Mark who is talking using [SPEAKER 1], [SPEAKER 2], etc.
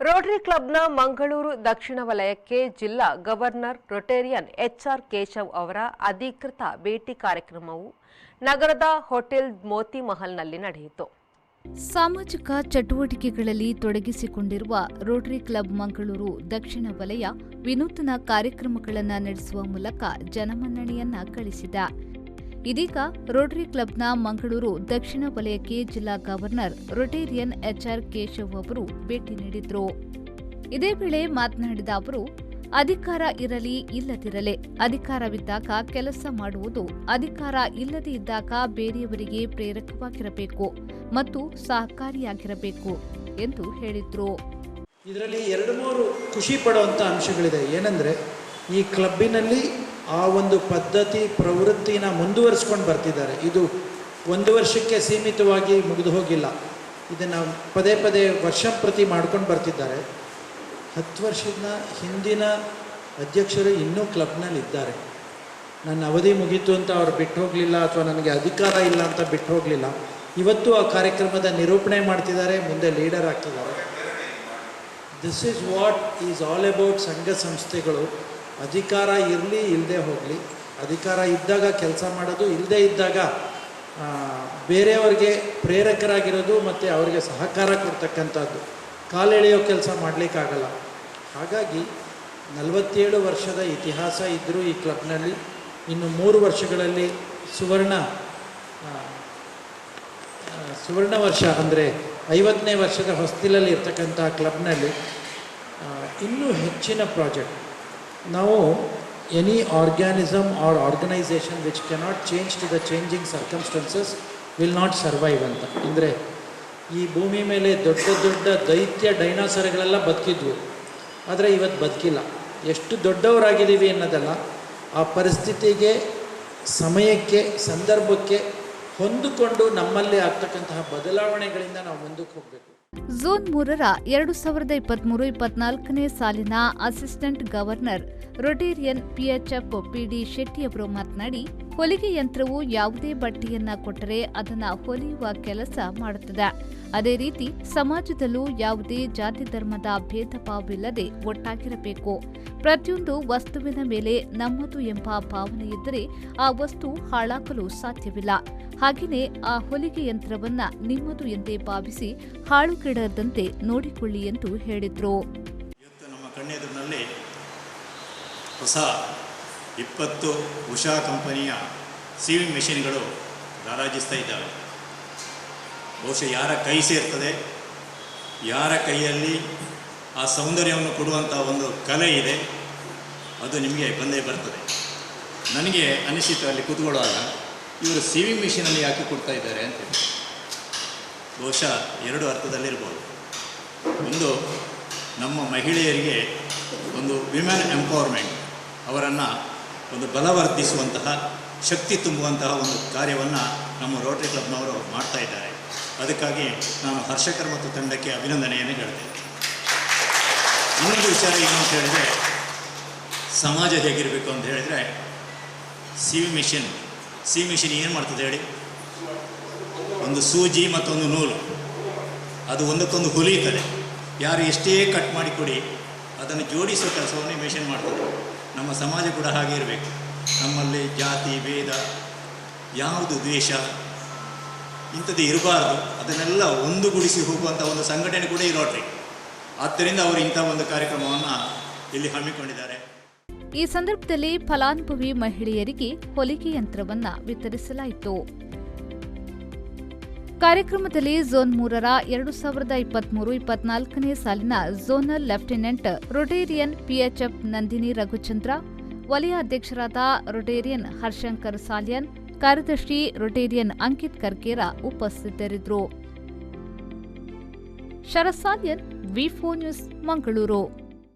[SPEAKER 1] Rotary ಕ್ಲಬ್ನ ಮಂಗಳೂರು ದಕ್ಷಿಣ ವಲಯಕ್ಕೆ ಜಿಲ್ಲಾ ಗವರ್ನರ್ ರೊಟೇರಿಯನ್ ಎಚ್ಆರ್ ಕೇಶವ್ ಅವರ ಅಧಿಕೃತ ಭೇಟಿ ಕಾರ್ಯಕ್ರಮವು ನಗರದ ಹೋಟೆಲ್ ಮೋತಿ ಮಹಲ್ನಲ್ಲಿ ನಡೆಯಿತು.
[SPEAKER 2] ಸಾಮಾಜಿಕ ಚಟುವಟಿಕೆಗಳಲ್ಲಿ ತೊಡಗಿಸಿಕೊಂಡಿರುವ ರೋಟರಿ ಕ್ಲಬ್ ಮಂಗಳೂರು ದಕ್ಷಿಣ ವಲಯ ವಿನೂತನ ಕಾರ್ಯಕ್ರಮಗಳನ್ನು ನಡೆಸುವ ಮೂಲಕ ಜನಮನ್ನಣೆಯನ್ನ ಗಳಿಸಿದೆ. ಇದೀಗ ರೋಟರಿ ಕ್ಲಬ್ನ ಮಂಗಳೂರು ದಕ್ಷಿಣ ವಲಯಕ್ಕೆ ಜಿಲ್ಲಾ ಗವರ್ನರ್ ರೊಟೇರಿಯನ್ ಎಚ್ಆರ್ ಕೇಶವ್ ಅವರು ಭೇಟಿ ನೀಡಿದ್ರು. ಇದೇ ವೇಳೆ ಮಾತನಾಡಿದ ಅವರು, ಅಧಿಕಾರ ಇರಲಿ ಇಲ್ಲದಿರಲಿ, ಅಧಿಕಾರವಿದ್ದಾಗ ಕೆಲಸ ಮಾಡುವುದು, ಅಧಿಕಾರ ಇಲ್ಲದೇ ಇದ್ದಾಗ ಬೇರೆಯವರಿಗೆ ಪ್ರೇರಕವಾಗಿರಬೇಕು ಮತ್ತು ಸಹಕಾರಿಯಾಗಿರಬೇಕು ಎಂದು ಹೇಳಿದ್ರು.
[SPEAKER 3] ಇದರಲ್ಲಿ 2-3 ಖುಷಿ ಪಡುವಂಥ ಅಂಶಗಳಿದೆ. ಏನಂದರೆ, ಈ ಕ್ಲಬ್ಬಿನಲ್ಲಿ ಆ ಒಂದು ಪದ್ಧತಿ ಪ್ರವೃತ್ತಿನ ಮುಂದುವರಿಸ್ಕೊಂಡು ಬರ್ತಿದ್ದಾರೆ. ಇದು 1 ವರ್ಷಕ್ಕೆ ಸೀಮಿತವಾಗಿ ಮುಗಿದು ಹೋಗಿಲ್ಲ. ಇದನ್ನು ಪದೇ ಪದೇ ವರ್ಷಂಪ್ರತಿ ಮಾಡ್ಕೊಂಡು ಬರ್ತಿದ್ದಾರೆ. 10 ವರ್ಷದ ಹಿಂದಿನ ಅಧ್ಯಕ್ಷರು ಇನ್ನೂ ಕ್ಲಬ್ನಲ್ಲಿ ಇದ್ದಾರೆ. ನನ್ನ ಅವಧಿ ಮುಗೀತು ಅಂತ ಅವ್ರು ಬಿಟ್ಟು ಹೋಗಲಿಲ್ಲ, ಅಥವಾ ನನಗೆ ಅಧಿಕಾರ ಇಲ್ಲ ಅಂತ ಬಿಟ್ಟು ಹೋಗಲಿಲ್ಲ. ಇವತ್ತು ಆ ಕಾರ್ಯಕ್ರಮದ ನಿರೂಪಣೆ ಮಾಡ್ತಿದ್ದಾರೆ, ಮುಂದೆ ಲೀಡರ್ ಆಗ್ತಿದ್ದಾರೆ. This is what is all about. ಸಂಘ ಸಂಸ್ಥೆಗಳು ಅಧಿಕಾರ ಇರಲಿ ಇಲ್ಲದೆ ಹೋಗಲಿ, ಅಧಿಕಾರ ಇದ್ದಾಗ ಕೆಲಸ ಮಾಡೋದು, ಇಲ್ಲದೇ ಇದ್ದಾಗ ಬೇರೆಯವ್ರಿಗೆ ಪ್ರೇರಕರಾಗಿರೋದು ಮತ್ತು ಅವರಿಗೆ ಸಹಕಾರ ಕೊಡ್ತಕ್ಕಂಥದ್ದು, ಕಾಲೆಳೆಯೋ ಕೆಲಸ ಮಾಡಲಿಕ್ಕಾಗಲ್ಲ. ಹಾಗಾಗಿ 47 ವರ್ಷದ ಇತಿಹಾಸ ಇದ್ದರೂ ಈ ಕ್ಲಬ್ನಲ್ಲಿ ಇನ್ನು 3 ವರ್ಷಗಳಲ್ಲಿ ಸುವರ್ಣ ವರ್ಷ ಅಂದರೆ 50ನೇ ವರ್ಷದ ಹೊಸ್ತಿಲಲ್ಲಿ ಇರ್ತಕ್ಕಂಥ ಕ್ಲಬ್ನಲ್ಲಿ ಇನ್ನೂ ಹೆಚ್ಚಿನ ಪ್ರಾಜೆಕ್ಟ್. ನಾವು any organism or organization which cannot change to the changing circumstances will not survive ಅಂತ. ಅಂದರೆ ಈ ಭೂಮಿ ಮೇಲೆ ದೊಡ್ಡ ದೊಡ್ಡ ದೈತ್ಯ ಡೈನಾಸರ್ಗಳೆಲ್ಲ ಬದುಕಿದ್ವು, ಆದರೆ ಇವತ್ತು ಬದುಕಿಲ್ಲ. ಎಷ್ಟು ದೊಡ್ಡವರಾಗಿದ್ದೀವಿ ಅನ್ನೋದಲ್ಲ, ಆ ಪರಿಸ್ಥಿತಿಗೆ, ಸಮಯಕ್ಕೆ, ಸಂದರ್ಭಕ್ಕೆ ಹೊಂದಿಕೊಂಡು ನಮ್ಮಲ್ಲಿ ಆಗ್ತಕ್ಕಂತಹ ಬದಲಾವಣೆಗಳಿಂದ ನಾವು ಮುಂದಕ್ಕೆ ಹೋಗಬೇಕು.
[SPEAKER 2] ಝೋನ್ 3ರ 2023-24ನೇ ಸಾಲಿನ assistant governor rotarian PHF PD Shetty ಅವರು ಮಾತನಾಡಿ, ಹೊಲಿಗೆ ಯಂತ್ರವು ಯಾವುದೇ ಬಟ್ಟೆಯನ್ನ ಕೊಟ್ಟರೆ ಅದನ್ನು ಹೊಲಿಯುವ ಕೆಲಸ ಮಾಡುತ್ತದೆ. ಅದೇ ರೀತಿ ಸಮಾಜದಲ್ಲೂ ಯಾವುದೇ ಜಾತಿ ಧರ್ಮದ ಭೇದ ಭಾವವಿಲ್ಲದೆ ಒಟ್ಟಾಗಿರಬೇಕು. ಪ್ರತಿಯೊಂದು ವಸ್ತುವಿನ ಮೇಲೆ ನಮ್ಮದು ಎಂಬ ಭಾವನೆ ಇದ್ದರೆ ಆ ವಸ್ತು ಹಾಳಾಗಲು ಸಾಧ್ಯವಿಲ್ಲ. ಹಾಗೆಯೇ ಆ ಹೊಲಿಗೆ ಯಂತ್ರವನ್ನ ನಿಮ್ಮದು ಎಂದೇ ಭಾವಿಸಿ ಹಾಳುಗೆಡದಂತೆ ನೋಡಿಕೊಳ್ಳಿ ಎಂದು ಹೇಳಿದ್ರು.
[SPEAKER 4] ಇವತ್ತು ನಮ್ಮ ಕಣ್ಣೆದುರಿನಲ್ಲಿ ಹೊಸ 20 ಉಷಾ ಕಂಪನಿಯ ಸೀವಿಂಗ್ ಮೆಷಿನ್ಗಳು ರಾರಾಜಿಸ್ತಾ ಇದ್ದಾವೆ. ಬಹುಶಃ ಯಾರ ಕೈ ಸೇರ್ತದೆ, ಯಾರ ಕೈಯಲ್ಲಿ ಆ ಸೌಂದರ್ಯವನ್ನು ಕೊಡುವಂಥ ಒಂದು ಕಲೆ ಇದೆ, ಅದು ನಿಮಗೆ ಬಂದೇ ಬರ್ತದೆ. ನನಗೆ ಅನಿಸಿತು ಅಲ್ಲಿ ಕೂತ್ಕೊಳ್ಳುವಾಗ, ಇವರು ಸೀವಿಂಗ್ ಮಿಷಿನಲ್ಲಿ ಯಾಕೆ ಕೊಡ್ತಾ ಇದ್ದಾರೆ ಅಂತೇಳಿ. ಬಹುಶಃ 2 ಅರ್ಥದಲ್ಲಿರ್ಬೋದು. ಒಂದು, ನಮ್ಮ ಮಹಿಳೆಯರಿಗೆ ಒಂದು ವಿಮೆನ್ ಎಂಪವರ್ಮೆಂಟ್, ಅವರನ್ನು ಒಂದು ಬಲವರ್ಧಿಸುವಂತಹ, ಶಕ್ತಿ ತುಂಬುವಂತಹ ಒಂದು ಕಾರ್ಯವನ್ನು ನಮ್ಮ ರೋಟರಿ ಕ್ಲಬ್ನವರು ಮಾಡ್ತಾ ಇದ್ದಾರೆ. ಅದಕ್ಕಾಗಿ ನಾನು ಹರ್ಷಕರ್ ಮತ್ತು ತಂಡಕ್ಕೆ ಅಭಿನಂದನೆಯನ್ನು ಹೇಳ್ತೇನೆ. ಇನ್ನೊಂದು ವಿಚಾರ ಏನು ಅಂತ ಹೇಳಿದರೆ, ಸಮಾಜ ಹೇಗಿರಬೇಕು ಅಂತ ಹೇಳಿದರೆ, ಸೀವಿಂಗ್ ಮಿಷಿನ್ ಏನು ಮಾಡ್ತದೆ ಹೇಳಿ? ಒಂದು ಸೂಜಿ ಮತ್ತೊಂದು ನೂಲು, ಅದು ಒಂದಕ್ಕೊಂದು ಹೊಲಿಯುತ್ತದೆ. ಯಾರು ಎಷ್ಟೇ ಕಟ್ ಮಾಡಿ ಕೊಡಿ, ಅದನ್ನು ಜೋಡಿಸುವ ಕೆಲಸವನ್ನು ಮಿಷಿನ್ ಮಾಡ್ತದೆ. ನಮ್ಮ ಸಮಾಜ ಕೂಡ ಹಾಗೆ ಇರಬೇಕು. ನಮ್ಮಲ್ಲಿ ಜಾತಿ ಭೇದ, ಯಾವುದು ದ್ವೇಷ, ಇಂಥದ್ದು ಇರಬಾರ್ದು. ಅದನ್ನೆಲ್ಲ ಒಂದುಗೂಡಿಸಿ ಹೋಗುವಂಥ ಒಂದು ಸಂಘಟನೆ ಕೂಡ ಈ ರೋಟರಿ. ಆದ್ದರಿಂದ ಅವರು ಇಂಥ ಒಂದು ಕಾರ್ಯಕ್ರಮವನ್ನು ಇಲ್ಲಿ ಹಮ್ಮಿಕೊಂಡಿದ್ದಾರೆ.
[SPEAKER 2] ಈ ಸಂದರ್ಭದಲ್ಲಿ ಫಲಾನುಭವಿ ಮಹಿಳೆಯರಿಗೆ ಹೊಲಿಗೆ ಯಂತ್ರವನ್ನ ವಿತರಿಸಲಾಯಿತು. ಕಾರ್ಯಕ್ರಮದಲ್ಲಿ ಝೋನ್ 3ರ 2023-24ನೇ ಸಾಲಿನ zonal lieutenant rotarian PHF Nandini Raghuchandra, ವಲಯ ಅಧ್ಯಕ್ಷರಾದ ರೊಟೇರಿಯನ್ ಹರ್ಷಂಕರ್ ಸಾಲ್ಯನ್, ಕಾರ್ಯದರ್ಶಿ ರೊಟೇರಿಯನ್ ಅಂಕಿತ್ ಕರ್ಕೇರ ಉಪಸ್ಥಿತರಿದ್ದರು. ಶರತ್ ಸಾಲ್ಯನ್, ವಿ4 ನ್ಯೂಸ್, ಮಂಗಳೂರು.